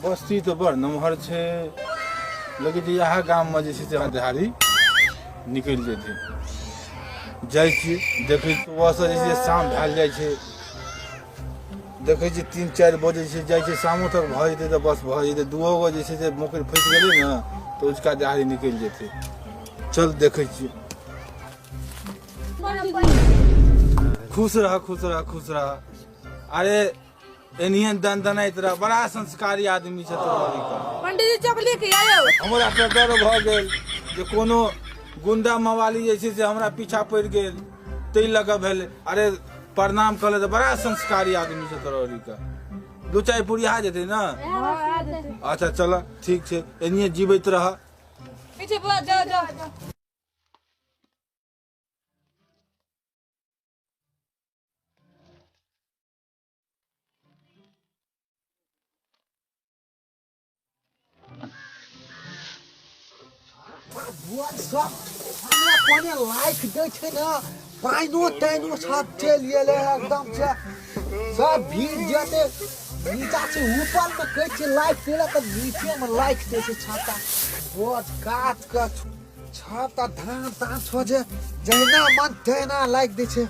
बस्ती तो बड़ नमहर छे, लेकिन यहाँ गाम में जैसे दिहाड़ी निकल जेते जाइ छी देखे सुबह से जैसे शाम भैल जाइ छे, देखे छी 3-4 बजे से जाइ छे, शामो तक भ जेते तो बस भ जेते, 2 गो जैसे मोकर फंस गेले ना तो उसका दिहाड़ी निकल जेते। चल देखे छी। खुश रह खुश रह खुश रह। अरे एनियन दन दनाइत रह, बड़ा संस्कारी आदमी छै तोहरी का। पंडित जी चपली के आयो हमरा तो डर भ गेल जे कोनो गुंडा मवाली जैसे से हमरा पीछा पड़ गेल तै लगा भेल। अरे प्रणाम कले तो बड़ा संस्कारी आदमी छै तोहरी का। 2-4 पुरिया जेते ना। अच्छा चल ठीक छै, एनिए जीवित रह। पीछे बुआ जाओ जाओ। सब हमरा कोने लाइक दे छै ना, पाइनो तैनो सब चल गेले एकदम से सब भीड़ जाते नीचा से ऊपर में कहै छै लाइक देला त नीचे में लाइक दे छै छाता बहुत काट के छाता धान तान छोजे जहिना मन तहिना लाइक दे छै।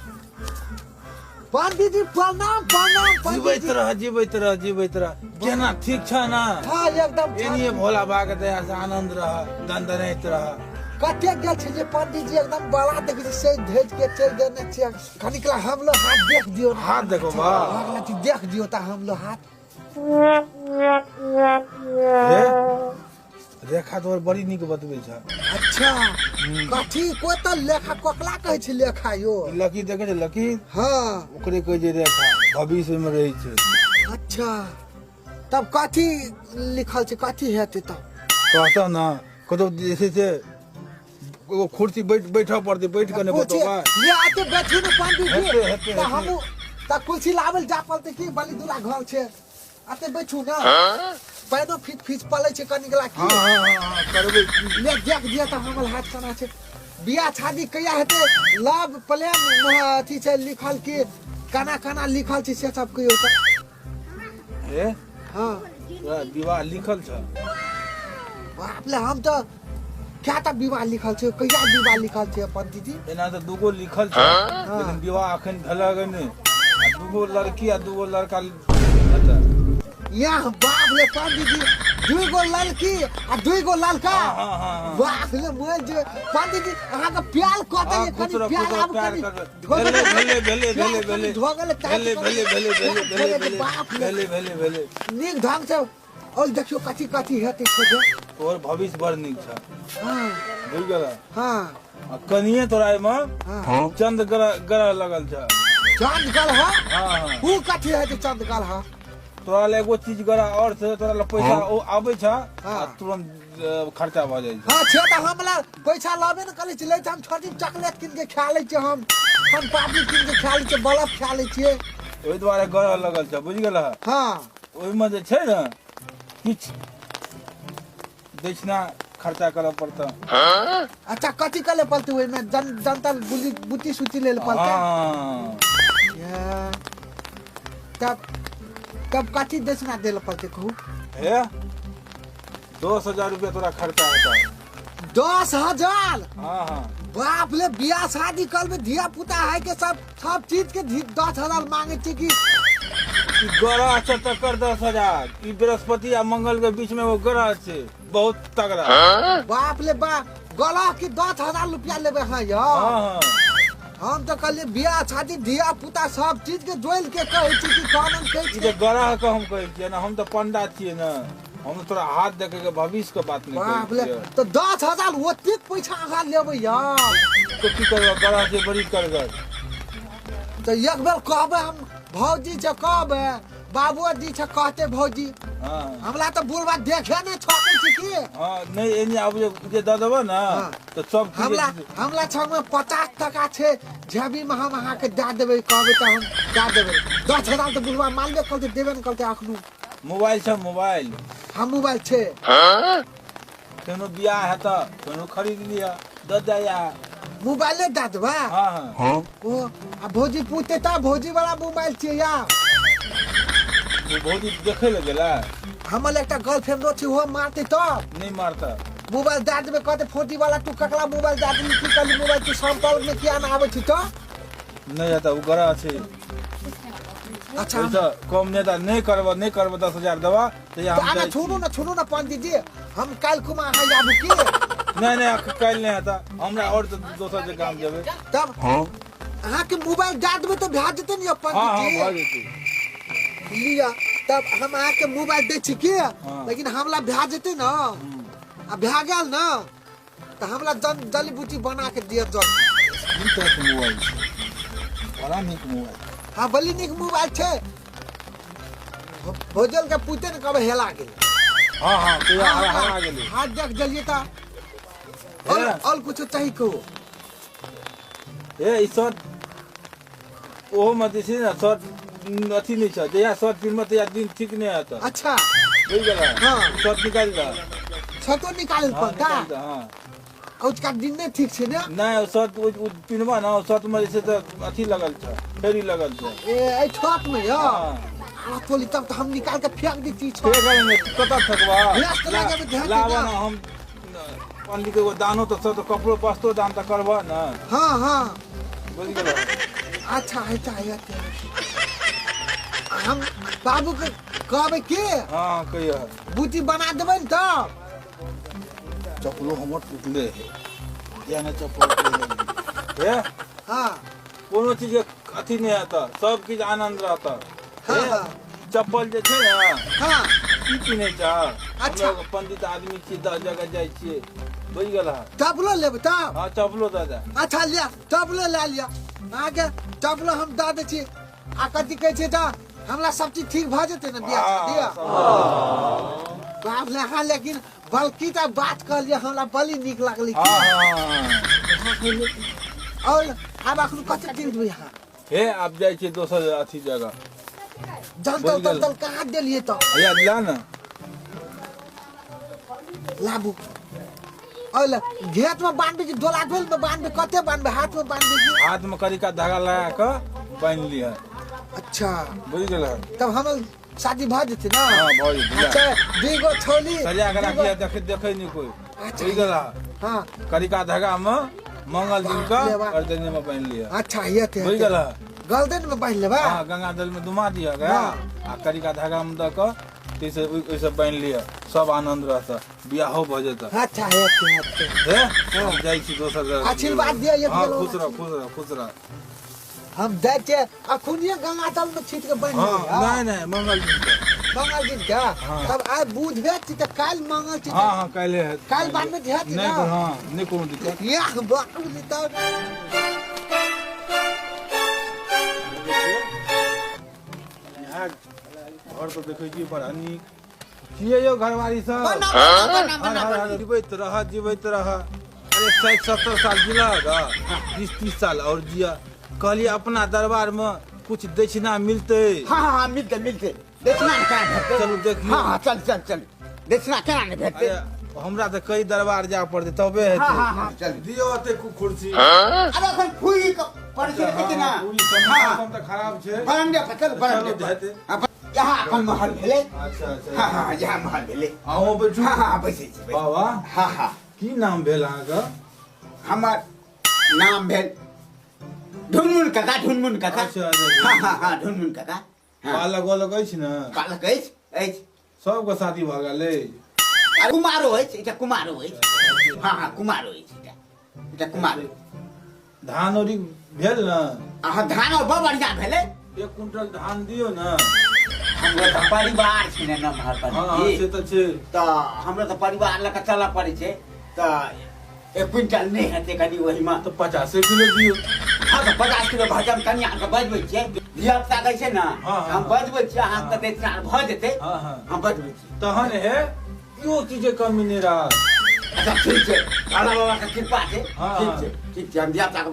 पंडित जी प्रणाम प्रणाम। जीवित रह जीवित रह जीवित रह। केना ठीक छ ना? हां एकदम एनिए भोला बाबा के दया से आनंद रह, दनदनाइत रह। कते गेल छै जे पंडित जी एकदम बड़ा देख से भेज के चल देने छै। कनिकला हम लोग हाथ देख दियो, हाथ देखो बा, अगला देख दियो ता हम लोग हाथ। रेखा तो बड़ी निक बतबै छ। अच्छा कथी को त लेखा कोकला कहै छै लेखा यो? लकी देखे छै लकी? हां ओकरे कहै छै रेखा, भविष्य में रहै छै। अच्छा तब कथी लिखल छै, कथी हेतै तब? कहता ना कतो जैसे से एगो कुर्सी बैठा पड़ते, बैठ के ने बतवा ये आते बैठे ने पंडित हेते, जी त हम त कुर्सी लावल जा पड़ते कि बलि दूल्हा घर छै आते बैठू ना। पैनो फिट पले छै कनिकला की। हां करबै ले देख दिया त हमर हाथ कना छै। बियाह शादी कहिया हेतै? लव प्लेन अथी छै लिखल की कना कना लिखल छै से सब कहियो त। ए हां तोरा विवाह लिखल छ? बाप ले हम तो क्या त विवाह लिखल छै, कहिया विवाह लिखल छै पंडित जी? एना तो 2 गो लिखल छ, लेकिन विवाह अखन भेला गे ने। 2 गो लड़की आ 2 गो लड़का हेतै। यहाँ बाप ले पंडित जी 2 गो लड़की आ 2 गो लड़का। हां बाप ले मोल जे पंडित जी अहाँ के प्यार कहते ये कनी प्यार आब कनी भेले भेले भेले भेले भेले ढोगले भेले भेले भेले भेले भेले भेले भेले नीक ढंग से और देखियो कथी कथी हेतै खोजे। तोर भविष्य बड़ नीक छ। हां बुझ गेला? हां कनिए तोरा में हां चंद ग्रह लगल छ। चांद गल है? हां ऊ कथी हेतै चांद गल है? तोरा ले एगो चीज गरा और से तोरा ले पैसा ओ आबै छ आ तुरंत खर्चा भ जाइ छ। हां छै त हमरा पैसा लाबे न करै छै, ले हम छोटी चॉकलेट किन के खा लै छै, हम पापड़ी किन के खा लै छै, बल्ब खा लै छियै। ओइ दुआरे ग्रह लगल छ, बुझ गेला? हां ओइ में जे छै न किछ दक्षिणा खर्चा करऽ पड़ता। अच्छा कथी करे पड़ते ओइ में? जनता बुटी सुती ले पड़ते। हां तब कथी दक्षिणा देले पड़ते कहू? हे 10,000 रुपया तोरा खर्चा हेतै। 10,000? हां बाप ले बियाह शादी कल में धिया पुता है के सब चीज के 10,000 मांगे छै कि? ग्रह छै तकर 10,000। ई बृहस्पति आ मंगल के बीच में वो ग्रह छै बहुत तगड़ा। बाप ले बा गला की 10,000 रुपया लेबे है यो? हां हम तो कल बियाह शादी धिया पुता सब चीज के जोइल के कहै छी कि कानून कहै ई छी। जे ग्रह के हम कहै छियै ना, हम तो पंडा छियै ना, हम तोरा हाथ देखे के भविष्य के बात नहीं बाप ले कहै छियै। तो 10,000 ओते पैसा अहाँ लेबै यार? तो की करबा, ग्रह छै बड़ी करगर। तो एक बेर कहबै हम भौजी से कहबै, बाबूजी से कहते भौजी हां हमरा तो बुढ़वा देखे नहीं छोकै छी की। हां नहीं एनी आब जे द देबो ना तो सब हमरा छंग में 50 टका छै, जेबी में हम अहाँ के दे देबै, कहबै त हम दे देबै। 10,000 तो बुढ़वा मालवे करते देबे न करते अखनु। मोबाइल छ मोबाइल? हम मोबाइल छै। कोनो बियाह हेता कोनो खरीद लिया द दया। मोबाइले दे देबै? हां ओ आ भौजी पूछते त भौजी वाला मोबाइल छै या? वो भौजी देखे ले गेला? हमर एकटा गर्लफ्रेंड छै वो मारते तो नहीं मारता। मोबाइल दे देबे कहते फोटी वाला तू ककरा मोबाइल दे देबी की कहली मोबाइल तू संपर्क में किया ना आबै छी तो नहीं आता वो गरा छे। अच्छा वैसा कम नहीं करब 10,000 दवा तो या हम आना जाई छी। छोड़ू ना पंडित जी हम काल कुमा अहाँ आबू की नहीं कल नहीं आता हमरा और तो दोसर जगह हम जेबे। तब अहाँ के मोबाइल दे देबे तो भा जेते नहीं हाँ पंडित हाँ जी भऽ जेतै। लिया तब हम अहाँ के मोबाइल दे छी की लेकिन हमला भा जेते ना आ भा गेल ना तो हमला जली बूटी बना के दिया जल इन तरह के मोबाइल बड़ा नीक मोबाइल। हाँ बली निक मोबाइल छे भोजल के पूछते न कब हेला गेल हाँ तो हरा गेलै। हाथ देख जलिए ता और कुछ चाहिए को ए ई शर्ट ओहो में जे छै ना शर्ट अथी नहीं छै जया शर्ट फिल्म में तो दिन ठीक नहीं आता। अच्छा बुझ गेला। हाँ। शर्ट निकाल दा। छतो निकाल हाँ पड़ता निकाल दा। हाँ और उसका दिन नहीं ठीक छे ना नहीं शर्ट पिनवा ना शर्ट में जैसे तो अथी लगल छै फेरी लगल छै। ए छत में यो हाँ आ तोली तब तो हम निकाल के फेंक दी चीज फेर करेंगे कतऽ थकवा व्यस्त लगे में ध्यान लावा देना। ना हम पंडित के दानो तो सब तो कपड़ो पस्तो दान तो करबा ना। हाँ हाँ बुझ गेला। अच्छा है हम बाबू के कहबे के हाँ कहिया बूटी बना देबै न तो चप्पलो हमर टूटले है या ना चप्पल है हाँ कोनो चीज के अथी नहीं आता सब चीज आनंद रहता। हाँ, हे, हाँ। चप्पल जे छै ना हाँ की पिन्है छ। अच्छा। हम लोग पंडित आदमी छी 10 जगह जाइ छियै बुझ गेला। टबलो लेबै तब हाँ चप्पलो दादा अच्छा लिया टबलो ला लिया आगे टबलो हम दे दै छी आ कथी कहै छै तऽ हमरा सब चीज ठीक भऽ जेतै ने बियाह शादी बाप ले हाँ लेकिन बल्कि तऽ बात कहलिए हमरा बड़ी नीक लागलै और आब अखन कथी दिन देबै अहाँ हे आप जाइ छियै दोसर अथी जगह जंतल तंतल कहाँ देलिए तऽ या ला ना लाबू और घेत में बांधबे कि डोला डोल में बांधबे कते बांधबे हाथ में बांधबे कि हाथ में करिका धागा लगा के बांध लिया। अच्छा बुझ गेला। तब हम शादी भऽ जेतै ना हाँ भऽ जेतै। अच्छा दूगो छोली सजा के रखिया देखे नहीं कोई अच्छा। बुझ गेला। हाँ करिका धागा में मंगल दिन का बाप रे बाप। और दिन में बांध लिया। अच्छा ये थे बुझ गेला। गर्दन में बांध लेबा हाँ गंगा जल में दुमा दिया गया आ करिका धागा में दे के तीसे ओइसे बांध लिया सब आनंद रहता बियाहो भ जेता। अच्छा ये थे हे हम जाइ छी दोसर जगह। आशीर्वाद दिया ये हाँ गेलो। खुश रह। हम दे के अखुनिए गंगा जल में छीट के बांध हाँ नहीं मंगल दिन का। मंगल दिन का हाँ। तब आज बुधवार छी तऽ काल मंगल छी हाँ काल्हे है काल बाद में ध्यान नहीं ना हाँ नहीं कोनो दिक्कत। या बाबू जी तब यहाँ घर तो देखै छी बड़ा नीक छियै यो घरवाली सब। जीवैत रह अरे 60-70 साल जिला 20-30 साल और जिया कहलिए अपना दरबार में कुछ दक्षिणा मिलते। हाँ मिलते दक्षिणा क्या भेटते चलू देखिए। हाँ चल दक्षिणा केना नहीं भेटते अरे हमरा तो कई दरबार जा पड़ते तबे हाँ हेतै। चल दियो ओते कुर्सी। अरे अपन फुई के परिचय देते ना मौसम तो खराब छै। बरंडे पर चल बरंडे चलो जाते। पर यहाँ अपन महल भेले अच्छा हाँ यहाँ महल भेले अहूँ बैठू। हाँ बैसे छी बाबा हाँ की नाम भेल अहाँके। हमर नाम भेल ढुनमुन काका अच्छा हाँ ढुनमुन काका पालक वालक अछि ने बालक अछि सबके शादी भऽ गेलै। आ कुमारो अछि एकटा कुमारो अछि हाँ कुमारो अछि एकटा कुमार धान ओरी भेल ने अहाँ धान और बड़ बढ़िया भेले 1 क्विंटल धान दियो ने। हमरो त परिवार छै ने नम्हर हाँ पर से तो छै। त हमरो त परिवार लऽ के चलऽ पड़ै छै त 1 क्विंटल नहीं हेतै कनी ओहि में तो 50 किलो दियो। हाँ त 50 किलो भजन कनिया के बजबै छियै धिया पुता कहै छै ने हाँ, हाँ। हम बजबै छियै अहाँ के देतना भऽ जेतै हाँ। हम बजबै छी तहन है यो चीज कमी नहीं रहा। अच्छा ठीक छै भोला बाबा के कृपा छै हाँ, ठीक हाँ। छै हम धिया पुता के